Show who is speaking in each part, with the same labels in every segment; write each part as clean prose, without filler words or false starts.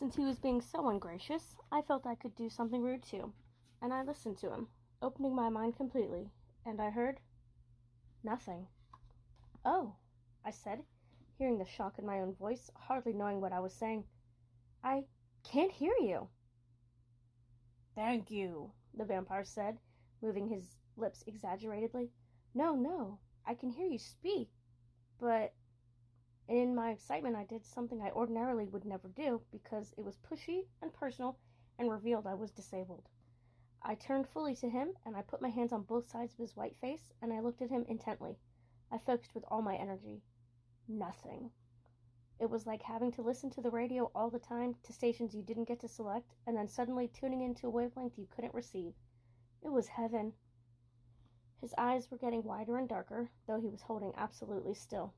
Speaker 1: Since he was being so ungracious, I felt I could do something rude too, and I listened to him, opening my mind completely, and I heard nothing. "Oh," I said, hearing the shock in my own voice, hardly knowing what I was saying. "I can't hear you." "Thank you," the vampire said, moving his lips exaggeratedly. "No, no, I can hear you speak, but—" In my excitement, I did something I ordinarily would never do, because it was pushy and personal and revealed I was disabled. I turned fully to him, and I put my hands on both sides of his white face, and I looked at him intently. I focused with all my energy. Nothing. It was like having to listen to the radio all the time to stations you didn't get to select, and then suddenly tuning into a wavelength you couldn't receive. It was heaven. His eyes were getting wider and darker, though he was holding absolutely still.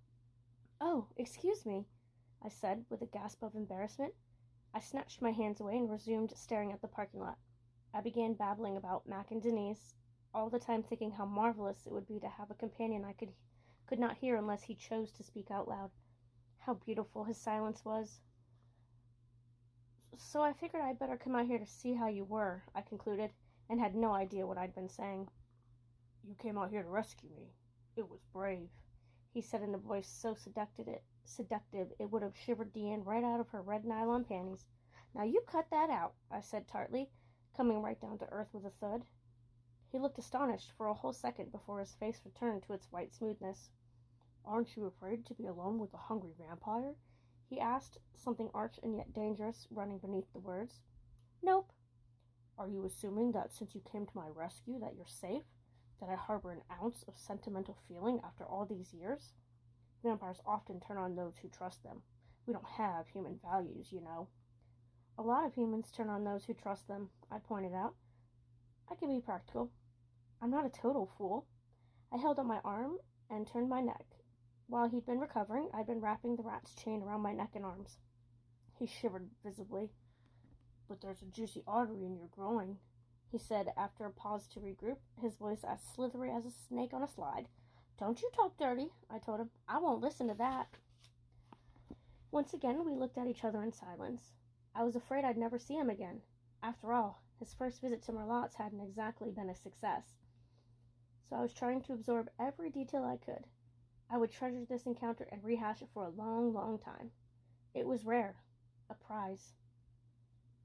Speaker 1: "Oh, excuse me," I said, with a gasp of embarrassment. I snatched my hands away and resumed staring at the parking lot. I began babbling about Mac and Denise, all the time thinking how marvelous it would be to have a companion I could not hear unless he chose to speak out loud. How beautiful his silence was. "So I figured I'd better come out here to see how you were," I concluded, and had no idea what I'd been saying. "You came out here to rescue me. It was brave," he said in a voice so seductive it would have shivered Deanne right out of her red nylon panties. "Now you cut that out," I said tartly, coming right down to earth with a thud. He looked astonished for a whole second before his face returned to its white smoothness. "Aren't you afraid to be alone with a hungry vampire?" he asked, something arch and yet dangerous running beneath the words. "Nope." "Are you assuming that since you came to my rescue that you're safe? That I harbor an ounce of sentimental feeling after all these years? Vampires often turn on those who trust them. We don't have human values, you know." "A lot of humans turn on those who trust them," I pointed out. "I can be practical. I'm not a total fool." I held up my arm and turned my neck. While he'd been recovering, I'd been wrapping the rat's chain around my neck and arms. He shivered visibly. "But there's a juicy artery in your groin," he said after a pause to regroup, his voice as slithery as a snake on a slide. "Don't you talk dirty," I told him. "I won't listen to that." Once again, we looked at each other in silence. I was afraid I'd never see him again. After all, his first visit to Merlotte's hadn't exactly been a success. So I was trying to absorb every detail I could. I would treasure this encounter and rehash it for a long, long time. It was rare. A prize.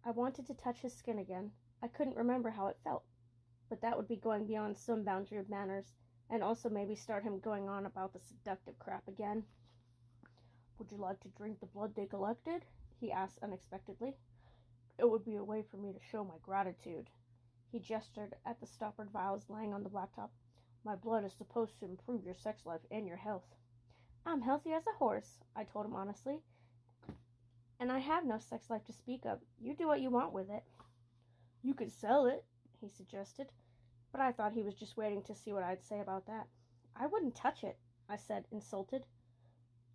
Speaker 1: I wanted to touch his skin again. I couldn't remember how it felt. But that would be going beyond some boundary of manners, and also maybe start him going on about the seductive crap again. "Would you like to drink the blood they collected?" he asked unexpectedly. "It would be a way for me to show my gratitude." He gestured at the stoppered vials lying on the blacktop. "My blood is supposed to improve your sex life and your health." "I'm healthy as a horse," I told him honestly. "And I have no sex life to speak of. You do what you want with it." "You could sell it," he suggested, but I thought he was just waiting to see what I'd say about that. "I wouldn't touch it," I said, insulted.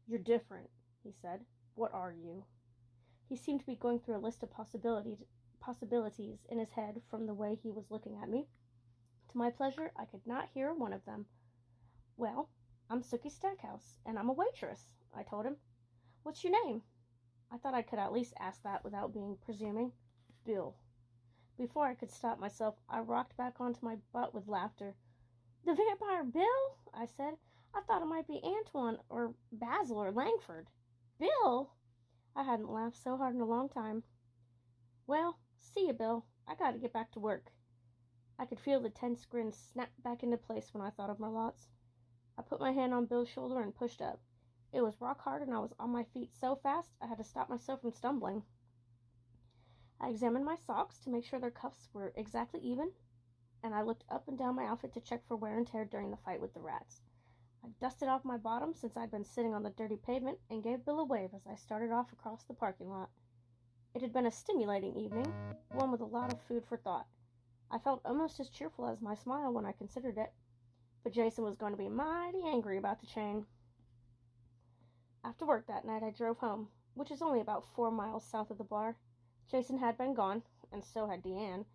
Speaker 1: "You're different," he said. "What are you?" He seemed to be going through a list of possibilities in his head from the way he was looking at me. To my pleasure, I could not hear one of them. "Well, I'm Sookie Stackhouse, and I'm a waitress," I told him. "What's your name?" I thought I could at least ask that without being presuming. "Bill." Before I could stop myself, I rocked back onto my butt with laughter. "The Vampire Bill?" I said. "I thought it might be Antoine or Basil or Langford." "Bill?" I hadn't laughed so hard in a long time. "Well, see ya, Bill. I gotta get back to work." I could feel the tense grin snap back into place when I thought of Merlotte's. I put my hand on Bill's shoulder and pushed up. It was rock hard, and I was on my feet so fast I had to stop myself from stumbling. I examined my socks to make sure their cuffs were exactly even, and I looked up and down my outfit to check for wear and tear during the fight with the rats. I dusted off my bottom since I'd been sitting on the dirty pavement and gave Bill a wave as I started off across the parking lot. It had been a stimulating evening, one with a lot of food for thought. I felt almost as cheerful as my smile when I considered it, but Jason was going to be mighty angry about the chain. After work that night, I drove home, which is only about 4 miles south of the bar. Jason had been gone, and so had Deanne,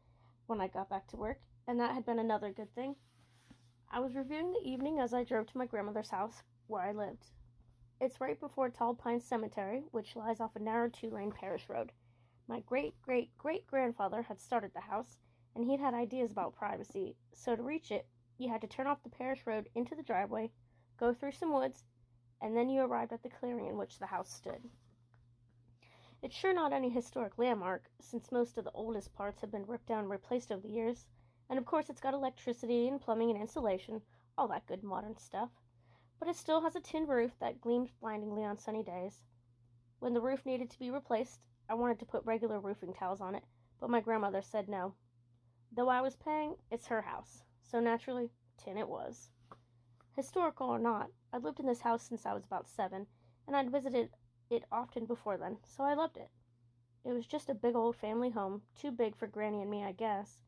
Speaker 1: when I got back to work, and that had been another good thing. I was reviewing the evening as I drove to my grandmother's house, where I lived. It's right before Tall Pines Cemetery, which lies off a narrow 2-lane parish road. My great-great-great-grandfather had started the house, and he'd had ideas about privacy, so to reach it, you had to turn off the parish road into the driveway, go through some woods, and then you arrived at the clearing in which the house stood. It's sure not any historic landmark, since most of the oldest parts have been ripped down and replaced over the years, and of course it's got electricity and plumbing and insulation, all that good modern stuff, but it still has a tin roof that gleams blindingly on sunny days. When the roof needed to be replaced, I wanted to put regular roofing tiles on it, but my grandmother said no. Though I was paying, it's her house, so naturally, tin it was. Historical or not, I'd lived in this house since I was about 7, and I'd visited it often before then, so I loved it. It was just a big old family home, too big for Granny and me, I guess.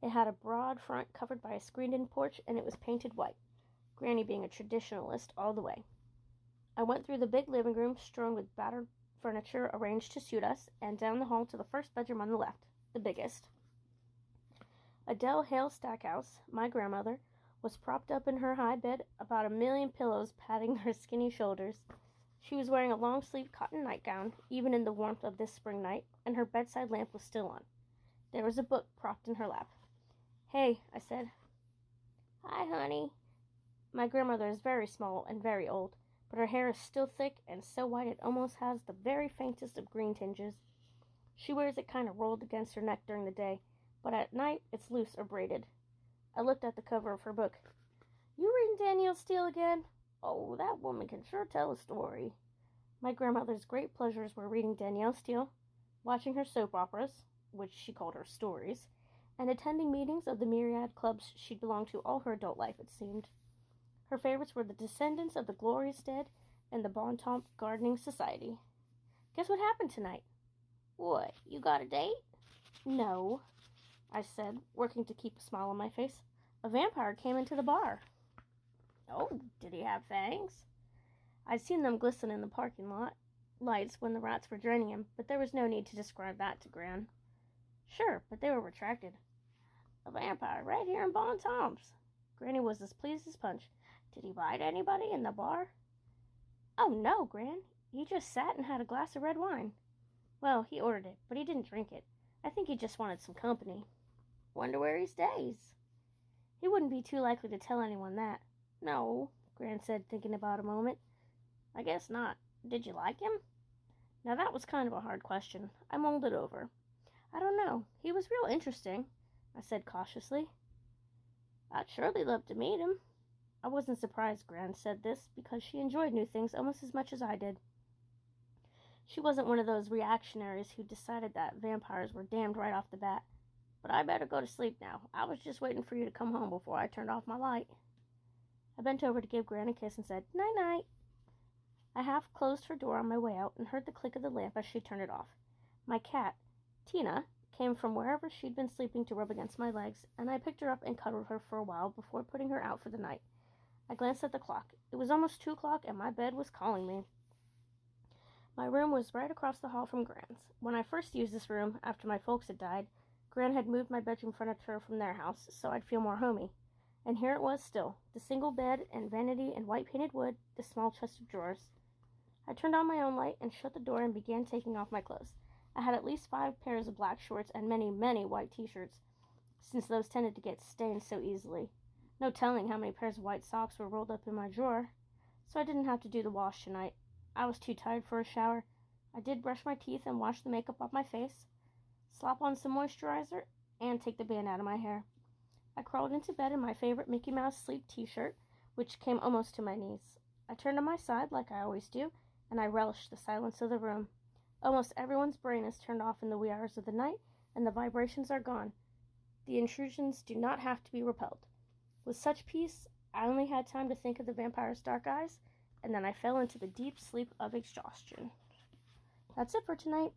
Speaker 1: It had a broad front covered by a screened-in porch, and it was painted white, Granny being a traditionalist all the way. I went through the big living room, strewn with battered furniture arranged to suit us, and down the hall to the first bedroom on the left, the biggest. Adele Hale Stackhouse, my grandmother, was propped up in her high bed, about 1,000,000 pillows patting her skinny shoulders. She was wearing a long-sleeved cotton nightgown, even in the warmth of this spring night, and her bedside lamp was still on. There was a book propped in her lap. "Hey," I said. "Hi, honey." My grandmother is very small and very old, but her hair is still thick and so white it almost has the very faintest of green tinges. She wears it kind of rolled against her neck during the day, but at night it's loose or braided. I looked at the cover of her book. "You reading Danielle Steele again? Oh, that woman can sure tell a story." My grandmother's great pleasures were reading Danielle Steele, watching her soap operas, which she called her stories, and attending meetings of the myriad clubs she'd belonged to all her adult life, it seemed. Her favorites were the Descendants of the Glorious Dead and the Bon Temps Gardening Society. "Guess what happened tonight?" "What, you got a date?" "No," I said, working to keep a smile on my face. "A vampire came into the bar." "Oh, did he have fangs?" I'd seen them glisten in the parking lot lights when the rats were draining him, but there was no need to describe that to Gran. "Sure, but they were retracted." "A vampire right here in Bon Tom's." Granny was as pleased as Punch. "Did he bite anybody in the bar?" "Oh, no, Gran. He just sat and had a glass of red wine." "Well, he ordered it, but he didn't drink it. I think he just wanted some company." "Wonder where he stays." "He wouldn't be too likely to tell anyone that." "No," Gran said, thinking about a moment. "I guess not. Did you like him?" Now that was kind of a hard question. I mulled it over. "I don't know. He was real interesting," I said cautiously. "I'd surely love to meet him." I wasn't surprised Gran said this, because she enjoyed new things almost as much as I did. She wasn't one of those reactionaries who decided that vampires were damned right off the bat. "But I better go to sleep now. I was just waiting for you to come home before I turned off my light." I bent over to give Gran a kiss and said, "Night-night." I half closed her door on my way out and heard the click of the lamp as she turned it off. My cat, Tina, came from wherever she'd been sleeping to rub against my legs, and I picked her up and cuddled her for a while before putting her out for the night. I glanced at the clock. It was almost 2 o'clock, and my bed was calling me. My room was right across the hall from Gran's. When I first used this room, after my folks had died, Gran had moved my bedroom furniture from their house, so I'd feel more homey. And here it was still, the single bed and vanity and white-painted wood, the small chest of drawers. I turned on my own light and shut the door and began taking off my clothes. I had at least 5 pairs of black shorts and many, many white t-shirts, since those tended to get stained so easily. No telling how many pairs of white socks were rolled up in my drawer, so I didn't have to do the wash tonight. I was too tired for a shower. I did brush my teeth and wash the makeup off my face, slap on some moisturizer, and take the band out of my hair. I crawled into bed in my favorite Mickey Mouse sleep t-shirt, which came almost to my knees. I turned on my side, like I always do, and I relished the silence of the room. Almost everyone's brain is turned off in the wee hours of the night, and the vibrations are gone. The intrusions do not have to be repelled. With such peace, I only had time to think of the vampire's dark eyes, and then I fell into the deep sleep of exhaustion. That's it for tonight.